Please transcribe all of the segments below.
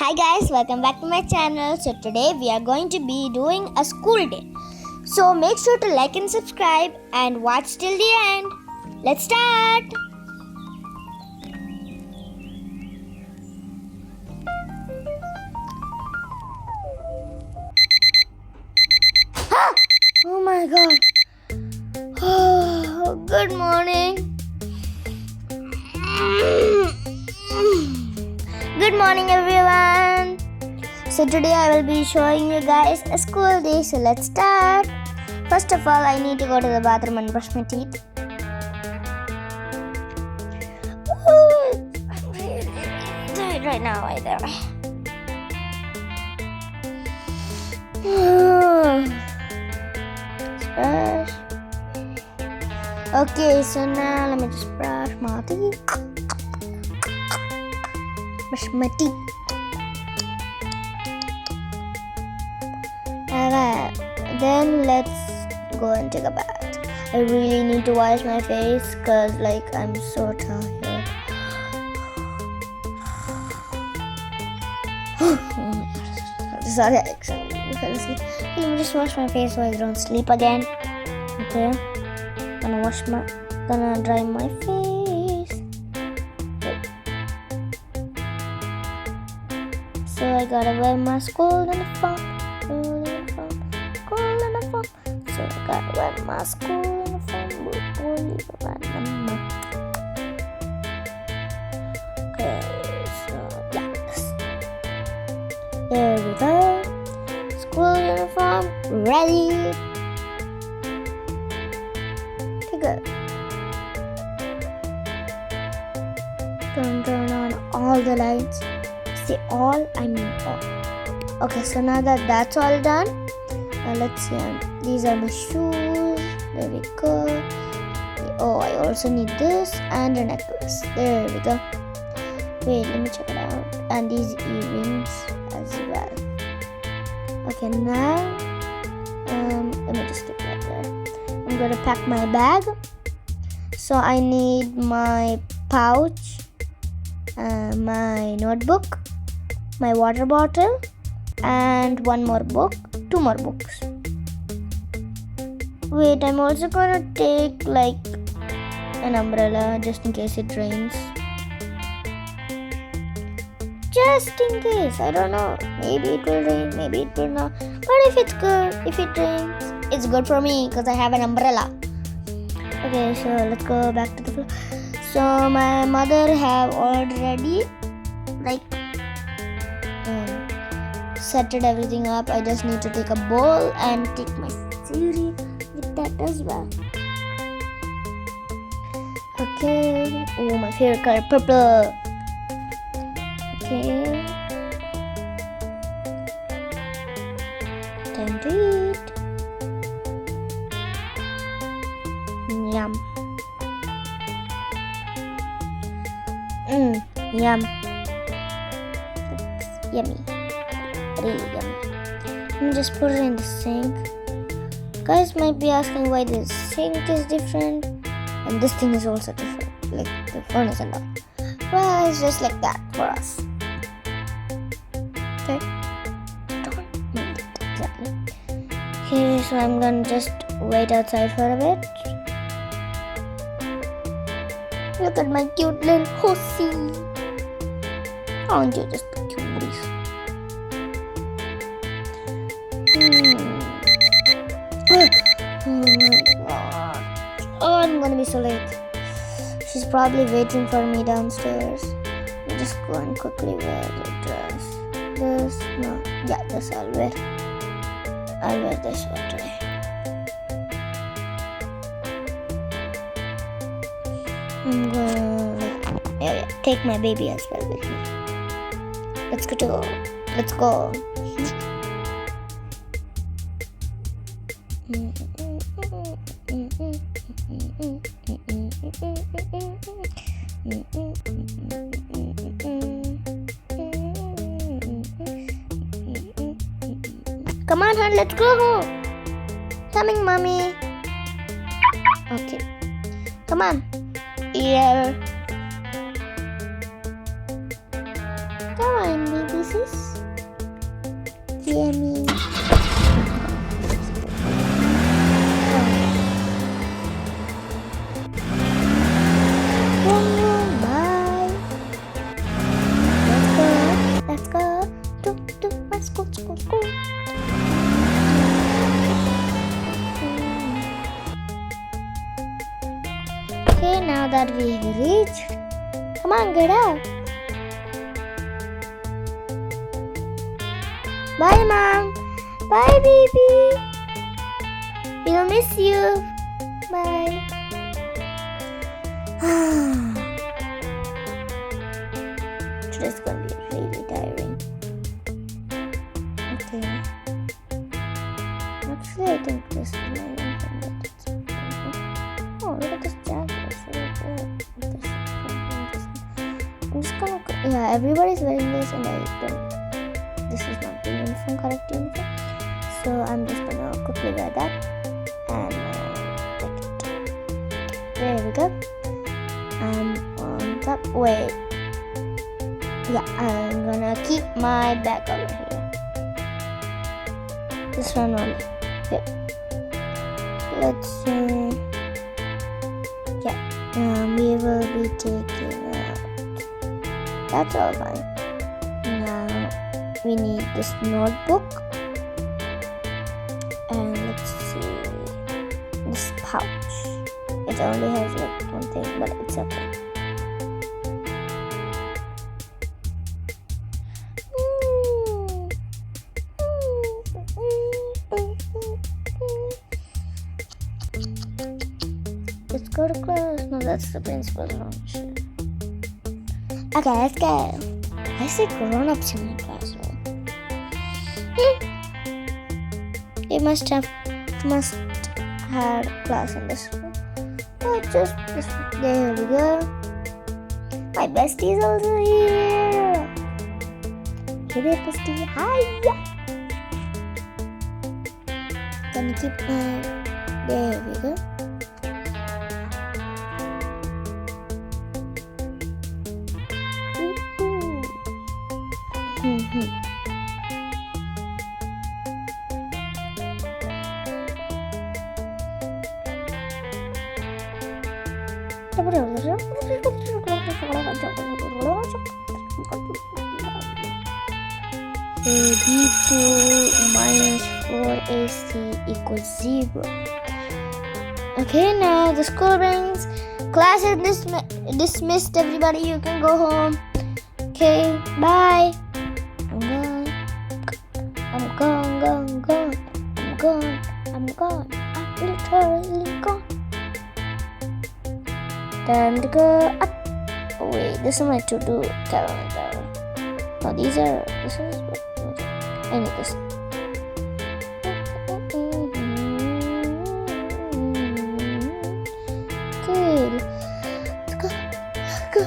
Hi guys, welcome back to my channel. So today we are going to be doing a school day. So make sure to like and subscribe and watch till the end. Let's start. Ah! Oh my god. Oh, good morning. Good morning everyone. So today I will be showing you guys a school day. So let's start. First of all, I need to go to the bathroom and brush my teeth. I'm really tired right now either. Let's brush. Okay, so now let me just brush my teeth. Brush my teeth. Alright, then let's go and take a bath. I really need to wash my face because I'm so tired. Oh my god. Sorry Alex, I fell asleep. Let me just wash my face so I don't sleep again. Okay. Gonna dry my face. So I gotta wear my school uniform. So I gotta wear my school uniform. Okay, so yes. There we go. School uniform ready. Okay, good. Turn on all the lights. Say all, I mean all. Okay, so now that that's all done, let's see. These are my shoes. There we go. Oh, I also need this and a necklace. There we go. Wait, let me check it out. And these earrings as well. Okay, now let me just keep that there. I'm gonna pack my bag. So I need my pouch, my notebook, my water bottle, and one more book, two more books. Wait, I'm also gonna take an umbrella just in case it rains. Just in case, I don't know. Maybe it will rain, maybe it will not. But if it's good, if it rains, it's good for me because I have an umbrella. Okay, so let's go back to the floor. So my mother have already set everything up. I just need to take a bowl and take my cereal with that as well. Okay. Oh, my favorite color, purple. Okay. Time to eat. Yum. Yum. It's yummy. Really yummy. Let me just put it in the sink. Guys might be asking why the sink is different and this thing is also different, like the furnace and all. Well, it's just like that for us. Okay. Exactly. Okay, so I'm gonna just wait outside for a bit. Look at my cute little horsey. Aren't you just the cuties? Oh my god. Oh, I'm gonna be so late. She's probably waiting for me downstairs. I'll just go and quickly wear the dress. This, no, yeah, this I'll wear. I'll wear this one today. I'm gonna take my baby as well with me. Let's go. Let's go. Come on, hon, let's go home. Coming, mommy. Okay. Come on. Here. Come on, baby sis. Jamie. Bye. Let's go. Let's go. School. Okay, now that we reached, come on, get up. Bye, Mom. Bye, baby. We'll miss you. Bye. Today's gonna be really tiring. Okay. Actually, I think this is my room. Oh, look at this jacket. I'm just gonna. Yeah, everybody's wearing this, and I don't. This is not the uniform, correct uniform. So I'm just gonna quickly wear that and my jacket. There we go. On top. Wait. Yeah, I'm gonna keep my bag over here. This one only. Okay. Let's see. Yeah. We will be taking out. That's all fine. Now we need this notebook, and let's see this pouch. It only has like one thing, but it's okay. Let's go to class. No, that's the principal's room. Okay, let's go. I see grown-ups in my classroom. They must have had class in this room. Oh, just this one. There we go. My bestie is also here. Hey there, bestie. Hi. Gonna keep my. There we go. B2 minus 4AC equals 0. Okay, now the school rings. Class is dismissed. Everybody, you can go home. Okay, bye. I'm gone. I'm gone. I'm literally gone. Time to go up. Oh, wait, this is my to-do calendar. Oh, this is what I need this. Okay, let's go.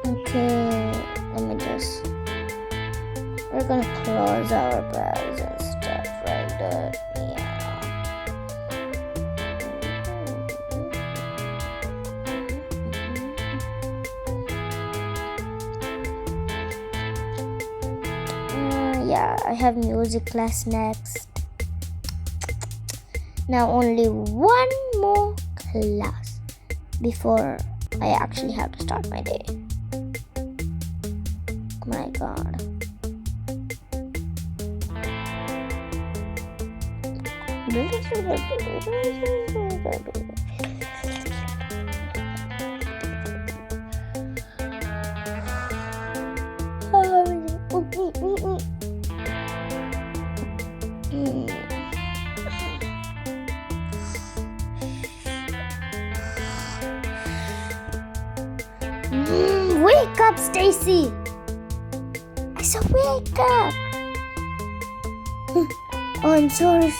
Okay, let me just. We're gonna close our bags and stuff like that. Yeah, I have music class next. Now only one more class before I actually have to start my day. My God. Wake up, Stacy! I said wake up! Oh, I'm sorry.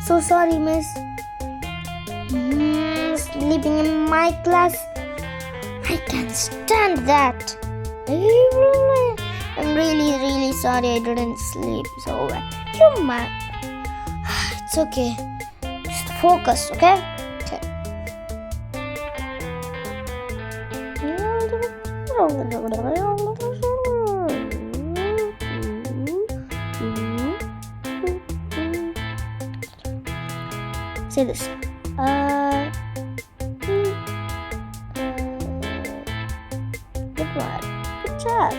So sorry, miss. Sleeping in my class. I can't stand that. I'm really sorry I didn't sleep so well. You might. It's okay. Just focus, okay? Okay. Say this. Good one. Good job.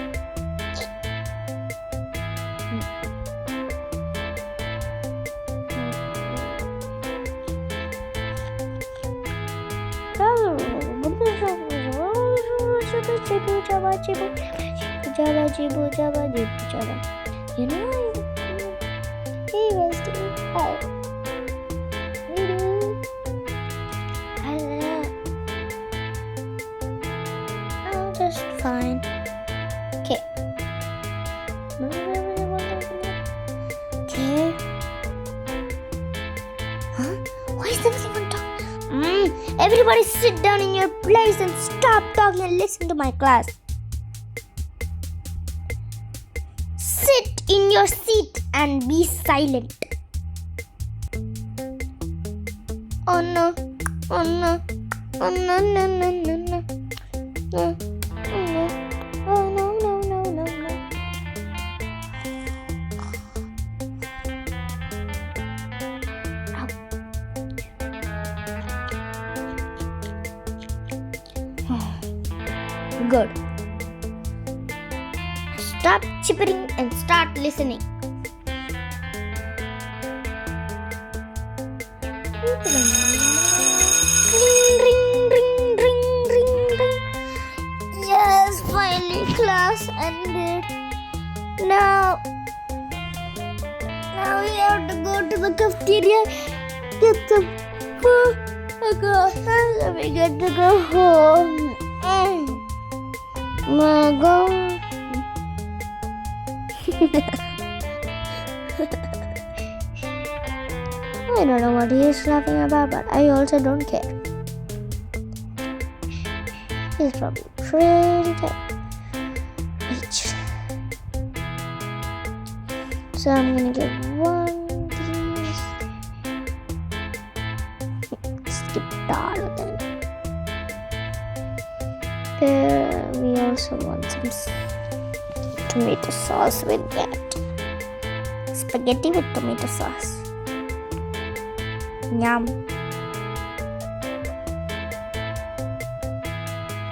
You know, he was doing fine. I'm just fine. Okay. Okay. Huh? Why is everyone talking? Everybody sit down in your place and stop talking and listen to my class. Sit in your seat and be silent. Oh no. Oh no. Oh no no no no no. No. Oh no. Oh no no no no no. Good. Stop chippering and start listening. Ring, ring, ring, ring, ring. Yes, finally class ended. Now we have to go to the cafeteria, get some food, and we get to go home. My God. I don't know what he is laughing about, but I also don't care. He's probably pretty tired. So I'm gonna give one piece. Skip that then. We also want some tomato sauce with that. Spaghetti with tomato sauce. Yum.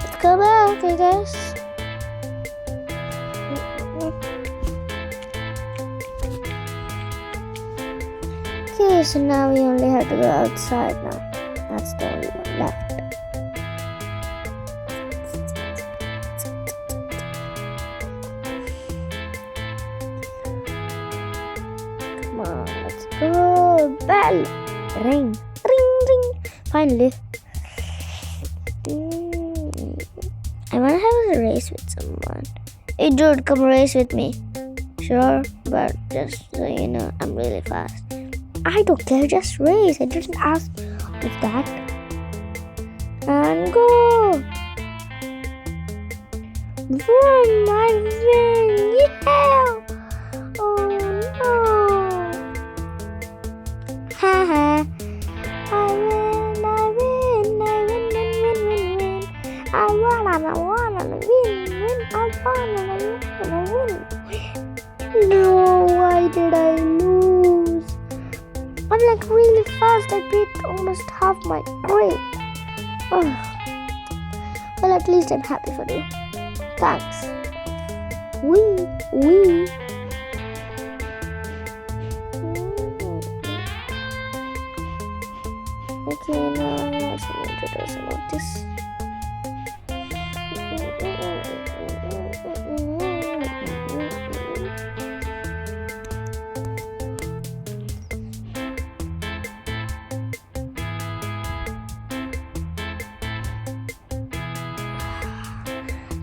Let's go back, I guess. Okay, so now we only have to go outside now. That's the only one left. Come on, let's go. Bell. Ring, ring, ring. Finally. I want to have a race with someone. Hey dude, come race with me. Sure, but just so you know, I'm really fast. I don't care, just race. I didn't ask of that. And go. Boom, I win. Yeah. Oh no. Haha. I win. I wanna win. No, why did I lose? I'm like really fast. I beat almost half my grade. Oh. Well, at least I'm happy for you. Thanks. Wee. Okay, now I'm also going to do some of this.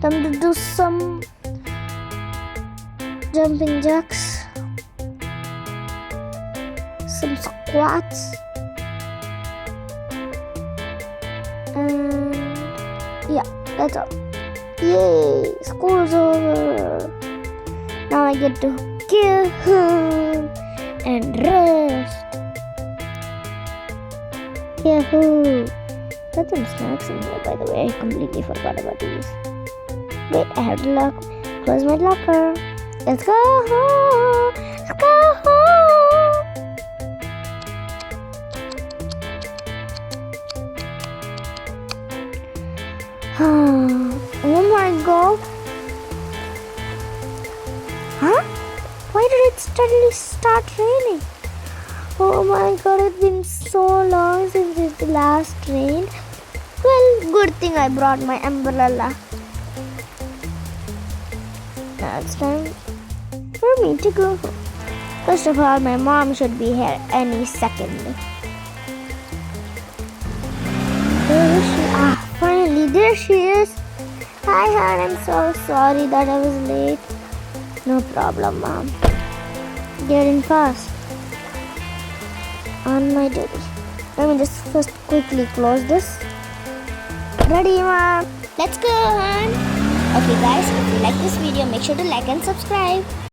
Time to do some jumping jacks, some squats, and yeah, that's all. Yay! School's over. Now I get to go home and rest. Yahoo! Got some snacks in here, by the way. I completely forgot about these. Wait, I have to close my locker. Let's go home. Let's go home. Oh my god. Huh? Why did it suddenly start raining? Oh my god, it's been so long since it's last rained. Well, good thing I brought my umbrella. Now it's time for me to go home. First of all, my mom should be here any second. Where is she? Finally, there she is. Hi, hon. I'm so sorry that I was late. No problem, Mom. Get in fast. On my duty. Let me just first quickly close this. Ready, Mom? Let's go, hon. Okay, guys, if you like this video, make sure to like and subscribe.